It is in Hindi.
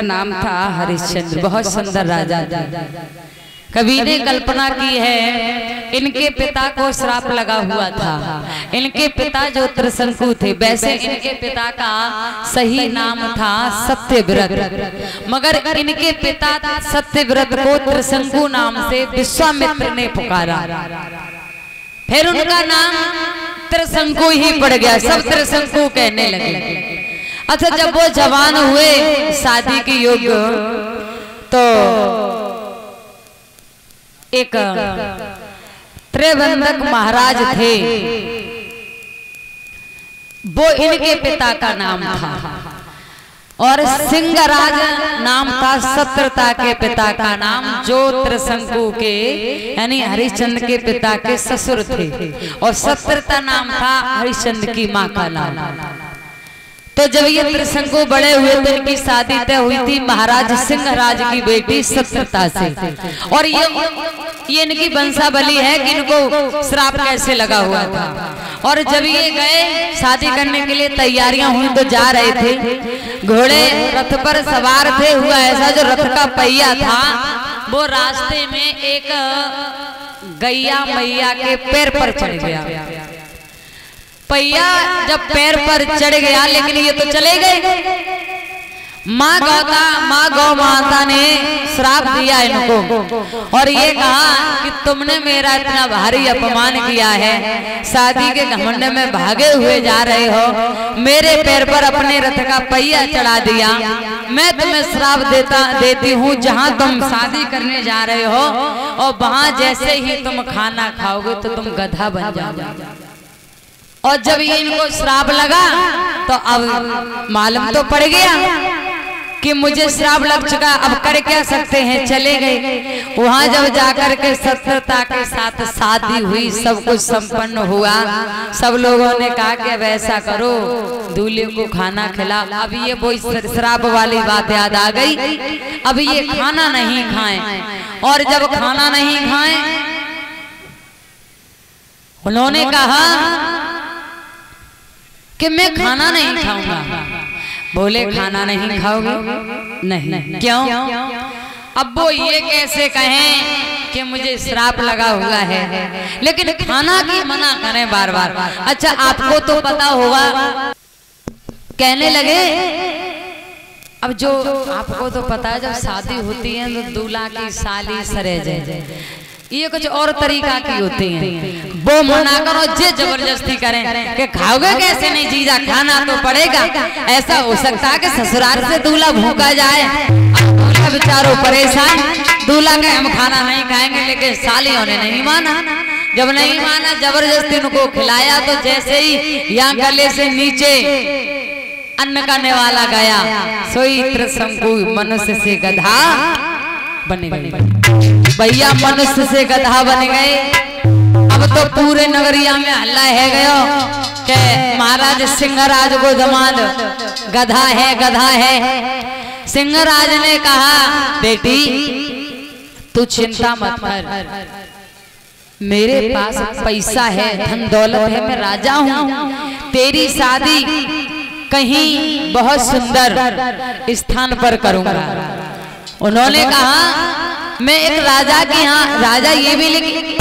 का नाम था हरिश्चंद्र, बहुत सुंदर राजा थे। कवि ने कल्पना की है इनके पिता को श्राप लगा हुआ था। इनके पिता जो त्रिशंकु थे, वैसे इनके पिता का सही नाम था सत्यव्रत, मगर इनके पिता सत्यव्रत को त्रिशंकु नाम से विश्वामित्र ने पुकारा। फिर उनका नाम त्रिशंकु ही पड़ गया, सब त्रिशंकु कहने लगे। अच्छा, जब वो जवान हुए शादी के योग्य, तो एक त्रिबंधक महाराज थे, वो इनके पिता का नाम था, और सिंहराज नाम था सत्रता के पिता का नाम, जो त्रिशंकु के यानी हरिश्चंद्र के पिता के ससुर थे, और सत्रता नाम था हरिश्चंद्र की मां का नाम। तो जब ये त्रिशंकु बड़े हुए तो इनकी शादी तय हुई थी महाराज सिंहराज की बेटी सत्रता से। और ये इनकी वंशावली है कि इनको श्राप कैसे लगा हुआ था। और जब ये गए शादी करने के लिए, तैयारियां हुई तो जा रहे थे, घोड़े रथ पर सवार थे। हुआ ऐसा, जो रथ का पहिया था वो रास्ते में एक गैया मैया के पैर पर चढ़ गया। पहिया जब पैर पर चढ़ गया, लेकिन ये तो चले गए। माँ गौ माता ने श्राप दिया इनको, और ये कहा कि तुमने मेरा इतना भारी अपमान किया है, शादी के घमंड में भागे हुए जा रहे हो, मेरे पैर पर अपने रथ का पहिया चढ़ा दिया। मैं तुम्हें श्राप देती हूँ, जहाँ तुम शादी करने जा रहे हो और वहां जैसे ही तुम खाना खाओगे तो तुम गधा बन जाओगे। और जब ये इनको श्राप लगा तो अब मालूम तो पड़ गया कि मुझे श्राप लग चुका, अब कर क्या सकते हैं। चले गए वहां, जब जाकर के सत्यता के साथ शादी हुई, सब कुछ संपन्न हुआ। सब लोगों ने कहा कि अब ऐसा करो, दूल्हे को खाना खिला। अब ये वो श्राप वाली बात याद आ गई, अब ये खाना नहीं खाएं। और जब खाना नहीं खाएं, उन्होंने कहा कि मैं खाना नहीं खाऊंगा। बोले खाना नहीं खाओगे? नहीं। क्यों? अब वो ये कैसे कहें कि मुझे श्राप लगा हुआ है, लेकिन खाना की मना करें बार बार। अच्छा, आपको तो पता होगा, कहने लगे अब जो आपको तो पता है, जब शादी होती है तो दूल्हा की साली सरेज, ये कुछ और तरीका की होती हैं। वो मना करो, जे जबरदस्ती करें कि खाओगे कैसे? नहीं जीजा, खाना तो पड़ेगा। ऐसा हो सकता है कि ससुराल से दूल्हा भूखा जाए, दूल्हा बेचारो परेशान, दूल्हा कहे हम खाना नहीं खाएंगे, लेकिन सालियों ने नहीं माना। जब नहीं माना, जबरदस्ती उनको खिलाया, तो जैसे ही यहाँ गले से नीचे अन्न करने वाला गया, सोई त्रिशंकु मनुष्य से गधा बन गए। भैया मनुष्य से गधा बन गए। अब तो पूरे नगरिया में हल्ला है गयो कि महाराज सिंहराज को दमाद गधा है, गधा है। सिंहराज ने कहा, बेटी तू चिंता मत कर, मेरे पास पैसा है, धन दौलत है, मैं राजा हूँ। तेरी शादी कहीं बहुत सुंदर स्थान पर करूंगा। उन्होंने कहा मैं एक राजा के यहाँ, राजा ये भी लिख